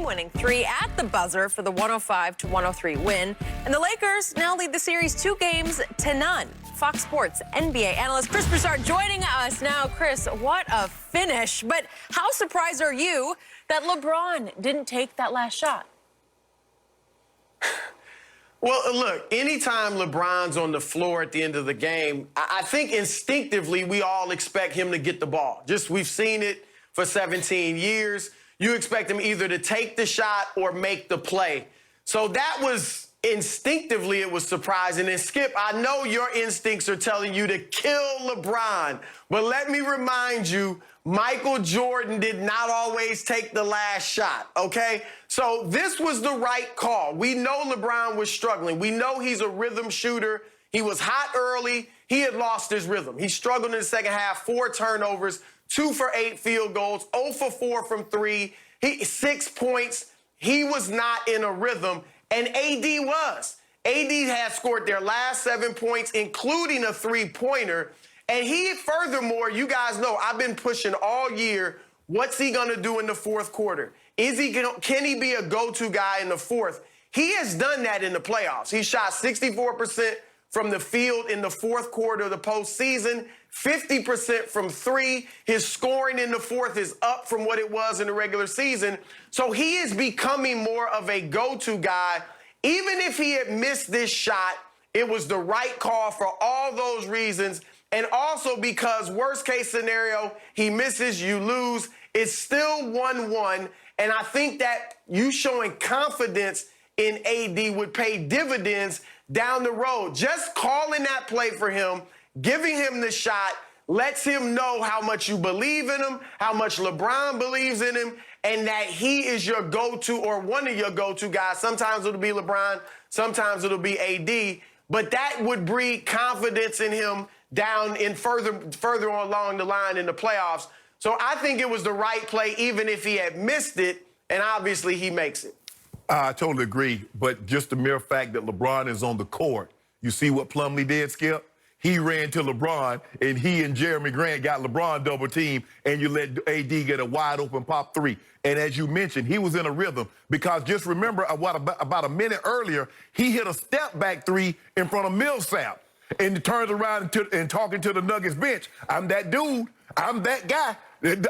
game-winning three at the buzzer for the 105-103 win. And the Lakers now lead the series 2-0. Fox Sports NBA analyst Chris Broussard joining us now. Chris, what a finish. But how surprised are you that LeBron didn't take that last shot? Well, look, anytime LeBron's on the floor at the end of the game, I think instinctively we all expect him to get the ball. We've seen it for 17 years. You expect him either to take the shot or make the play. So that was instinctively, it was surprising. And Skip, I know your instincts are telling you to kill LeBron, but let me remind you, Michael Jordan did not always take the last shot, okay? So this was the right call. We know LeBron was struggling. We know he's a rhythm shooter. He was hot early. He had lost his rhythm. He struggled in the second half, 4 turnovers, 2 for 8 field goals, 0 for 4 from 3, 6 points. He was not in a rhythm, and AD was. AD had scored their last 7 points, including a three-pointer. And he, furthermore, you guys know, I've been pushing all year, what's he going to do in the fourth quarter? Can he be a go-to guy in the fourth? He has done that in the playoffs. He shot 64% from the field in the fourth quarter of the postseason, 50% from 3. His scoring in the fourth is up from what it was in the regular season. So he is becoming more of a go-to guy. Even if he had missed this shot, it was the right call for all those reasons. And also because worst case scenario, he misses, you lose. It's still 1-1. And I think that you showing confidence in AD would pay dividends down the road. Just calling that play for him, giving him the shot, lets him know how much you believe in him, how much LeBron believes in him, and that he is your go-to or one of your go-to guys. Sometimes it'll be LeBron, sometimes it'll be AD. But that would breed confidence in him down in further along the line in the playoffs. So I think it was the right play, even if he had missed it, and obviously he makes it. I totally agree, but just the mere fact that LeBron is on the court, you see what Plumlee did, Skip? He ran to LeBron, and he and Jeremy Grant got LeBron double team, and you let AD get a wide open pop 3. And as you mentioned, he was in a rhythm because just remember about a minute earlier, he hit a step back 3 in front of Millsap. And he turns around and talking to the Nuggets bench. I'm that dude. I'm that guy.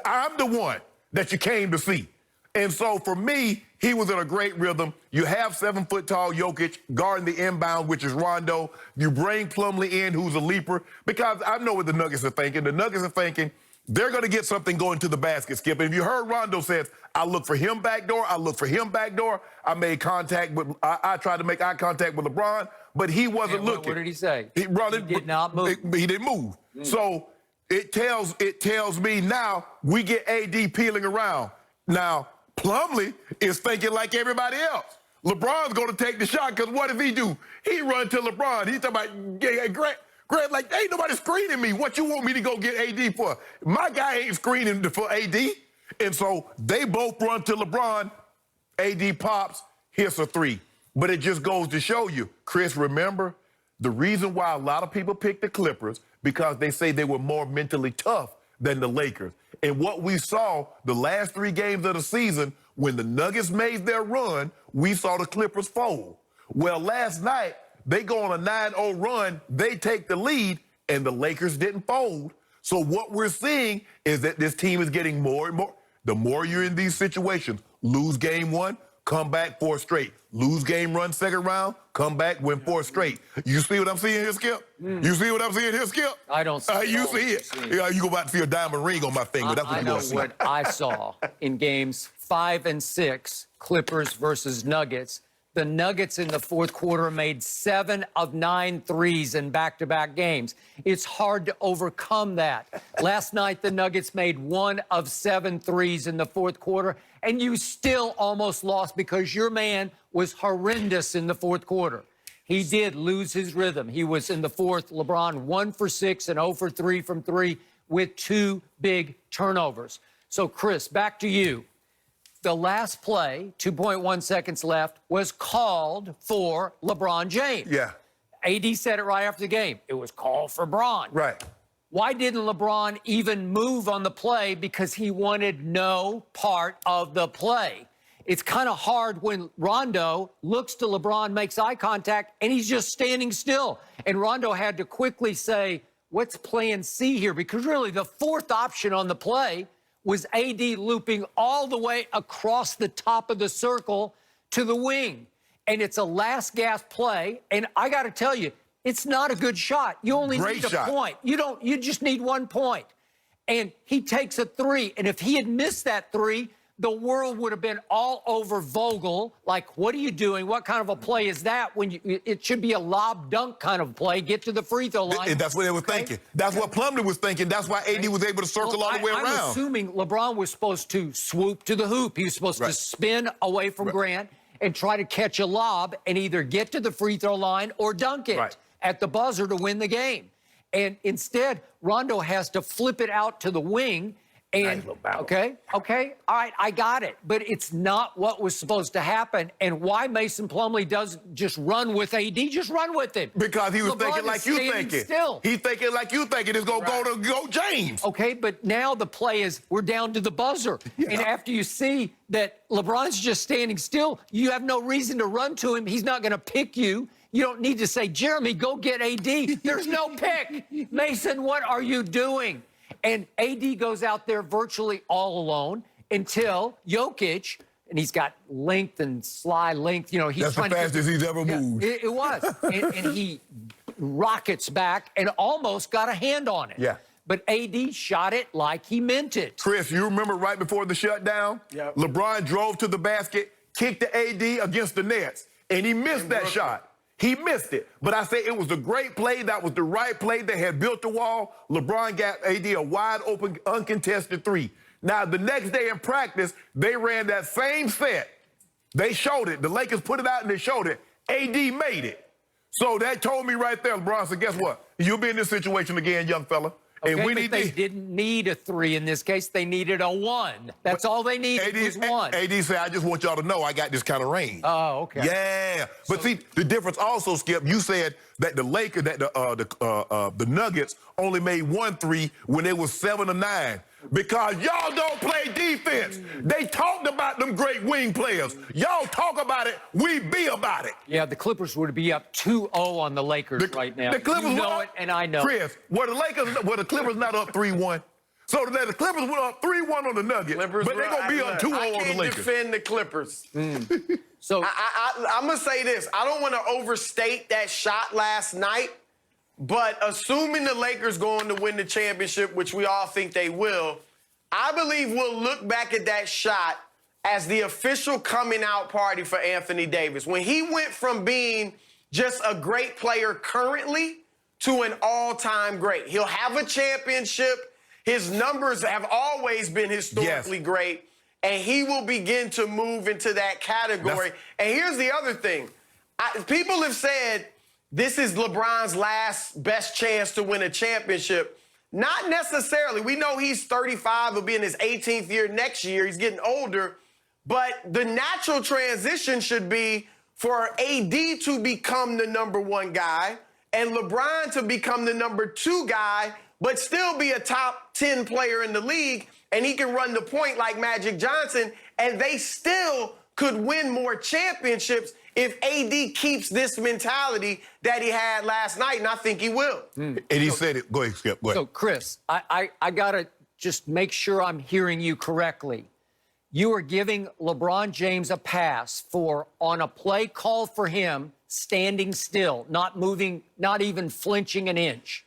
I'm the one that you came to see. And so for me, he was in a great rhythm. You have 7-foot-tall Jokic guarding the inbound, which is Rondo. You bring Plumlee in, who's a leaper, because I know what the Nuggets are thinking. The Nuggets are thinking they're going to get something going to the basket, Skip. And if you heard Rondo says, I look for him back door, I look for him back door. I made contact with, I tried to make eye contact with LeBron, but he wasn't looking. What did he say? He did not move. He didn't move. So it tells me now we get AD peeling around. Now, Plumlee is thinking like everybody else. LeBron's going to take the shot because what does he do? He run to LeBron. He's talking about, hey, Grant, like, ain't nobody screening me. What you want me to go get AD for? My guy ain't screening for AD. And so they both run to LeBron. AD pops, hits a 3. But it just goes to show you, Chris, remember, the reason why a lot of people pick the Clippers because they say they were more mentally tough than the Lakers. And what we saw the last 3 games of the season, when the Nuggets made their run, we saw the Clippers fold. Well, last night, they go on a 9-0 run, they take the lead, and the Lakers didn't fold. So what we're seeing is that this team is getting more and more. The more you're in these situations, lose game 1, come back 4 straight. Lose game, run second round, come back, win 4 straight. You see what I'm seeing here, Skip? You see what I'm seeing here, Skip? I don't see You see it. Yeah, you go about to see a diamond ring on my finger. That's what I know what I saw in games 5 and 6, Clippers versus Nuggets. The Nuggets in the fourth quarter made 7 of 9 threes in back-to-back games. It's hard to overcome that. Last night, the Nuggets made 1 of 7 threes in the fourth quarter, and you still almost lost because your man was horrendous in the fourth quarter. He did lose his rhythm. He was in the fourth, LeBron 1 for 6 and 0 for 3 from 3 with 2 big turnovers. So, Chris, back to you. The last play, 2.1 seconds left, was called for LeBron James. Yeah. AD said it right after the game. It was called for Bron. Right. Why didn't LeBron even move on the play? Because he wanted no part of the play. it's kind of hard when Rondo looks to LeBron, makes eye contact, and he's just standing still. And Rondo had to quickly say, what's plan C here? Because really the fourth option on the play was AD looping all the way across the top of the circle to the wing. And it's a last gasp play. And I got to tell you, it's not a good shot. You only need a point. You just need 1 point. And he takes a three. And if he had missed that three, the world would have been all over Vogel. Like, what are you doing? What kind of a play is that? When it should be a lob dunk kind of play. Get to the free throw line. And that's what they were thinking. That's what Plumlee was thinking. That's why AD was able to circle all the way around. I'm assuming LeBron was supposed to swoop to the hoop. He was supposed to spin away from Grant and try to catch a lob and either get to the free throw line or dunk it at the buzzer to win the game. And instead, Rondo has to flip it out to the wing. And okay, all right, I got it. But it's not what was supposed to happen. And why Mason Plumlee doesn't just run with AD, just run with it. Because he was thinking like you thinking. Still. He's thinking like you thinking. It's going to go James. Okay, but now the play is we're down to the buzzer. And after you see that LeBron's just standing still, you have no reason to run to him. He's not going to pick you. You don't need to say, Jeremy, go get AD. There's no pick. Mason, what are you doing? And AD goes out there virtually all alone until Jokic, and he's got length and sly length. You know, he's That's trying the fastest he's ever moved. It was. and he rockets back and almost got a hand on it. Yeah. But AD shot it like he meant it. Chris, you remember right before the shutdown? Yep. LeBron drove to the basket, kicked the AD against the Nets, and he missed that shot. He missed it. But I say it was a great play. That was the right play. They had built the wall. LeBron got AD a wide open, uncontested three. Now, the next day in practice, they ran that same set. They showed it. The Lakers put it out and they showed it. AD made it. So that told me right there, LeBron said, guess what? You'll be in this situation again, young fella. Okay, and but they didn't need a three in this case. They needed a one. That's all they needed was one. AD said, I just want y'all to know I got this kind of range. Oh, okay. Yeah. But see, the difference also, Skip, you said that the Lakers, that the Nuggets only made 1 3 when it was 7 or 9. Because y'all don't play defense. They talked about them great wing players. Y'all talk about it, we be about it. Yeah, the Clippers would be up 2-0 on the Lakers right now. The Clippers you know it, and I know. Chris, were the Clippers not up 3-1? So the Clippers went up 3-1 on the Nuggets, but they're going to be up 2-0 on the Lakers. I can't defend the Clippers. So I'm going to say this. I don't want to overstate that shot last night. But assuming the Lakers going to win the championship, which we all think they will, I believe we'll look back at that shot as the official coming out party for Anthony Davis. When he went from being just a great player currently to an all-time great. He'll have a championship. His numbers have always been historically great. And he will begin to move into that category. And here's the other thing. People have said, this is LeBron's last best chance to win a championship. Not necessarily. We know he's 35. He'll be in his 18th year next year. He's getting older. But the natural transition should be for AD to become the #1 guy and LeBron to become the #2 guy, but still be a top 10 player in the league. And he can run the point like Magic Johnson, and they still could win more championships if AD keeps this mentality that he had last night, and I think he will. And he said it. Go ahead, Skip. Go ahead. So, Chris, I got to just make sure I'm hearing you correctly. You are giving LeBron James a pass for, on a play call for him, standing still, not moving, not even flinching an inch.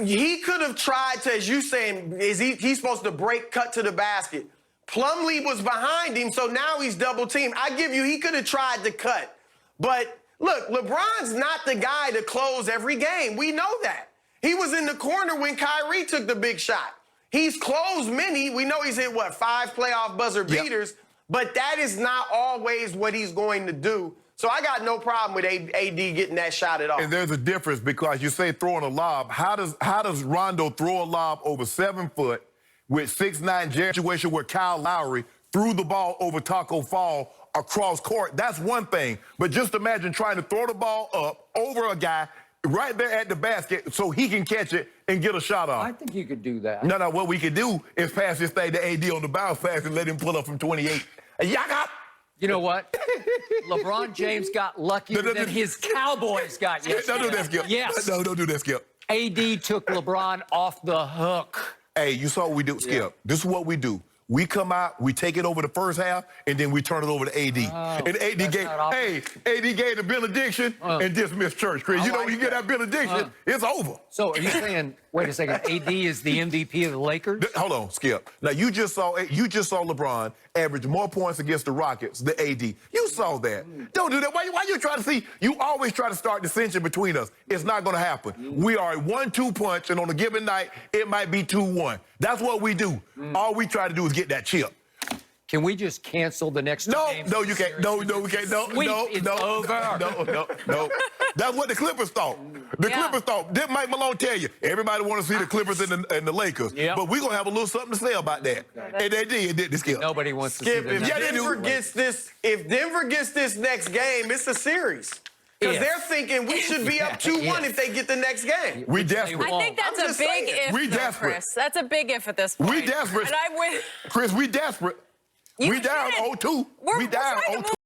He could have tried to, as you saying, he's supposed to cut to the basket. Plumlee was behind him, so now he's double teamed. I give you, he could have tried to cut. But look, LeBron's not the guy to close every game. We know that. He was in the corner when Kyrie took the big shot. He's closed many. We know he's hit, 5 playoff buzzer beaters, but that is not always what he's going to do. So I got no problem with AD getting that shot at all. And there's a difference because you say throwing a lob. How does Rondo throw a lob over 7 foot with 6'9" situation where Kyle Lowry threw the ball over Taco Fall across court? That's one thing. But just imagine trying to throw the ball up over a guy right there at the basket so he can catch it and get a shot off. I think you could do that. No, what we could do is pass this thing to AD on the bounce pass and let him pull up from 28. Yaga! You know what? LeBron James got luckier than his Cowboys got yesterday. Don't do that, Skip. Yes. No, don't do that, Skip. AD took LeBron off the hook. Hey, you saw what we do, Skip. Yeah. This is what we do. We come out, we take it over the first half, and then we turn it over to AD. And AD gave the benediction and dismissed church, Chris. You know, when you get that benediction, it's over. So are you saying, wait a second, AD is the MVP of the Lakers? Hold on, Skip. Now you just saw LeBron average more points against the Rockets than AD. You saw that. Don't do that. Why you trying to see? You always try to start dissension between us. It's not going to happen. We are a 1-2 punch, and on a given night, it might be 2-1. That's what we do. All we try to do is get that chip. Can we just cancel the next two games? No, you can't. No, we can't. No. That's what the Clippers thought. The Clippers thought. Didn't Mike Malone tell you? Everybody want to see the Clippers and the Lakers. Yep. But we're going to have a little something to say about that. And they did, Skip. Nobody wants to see the If Denver gets this next game, it's a series. Because they're thinking we should be up 2-1 if they get the next game. We desperate. I think that's a big if, We though, desperate. Chris. That's a big if at this point. We desperate. And I'm with... Chris, we desperate. We down 0-2. We down 0-2.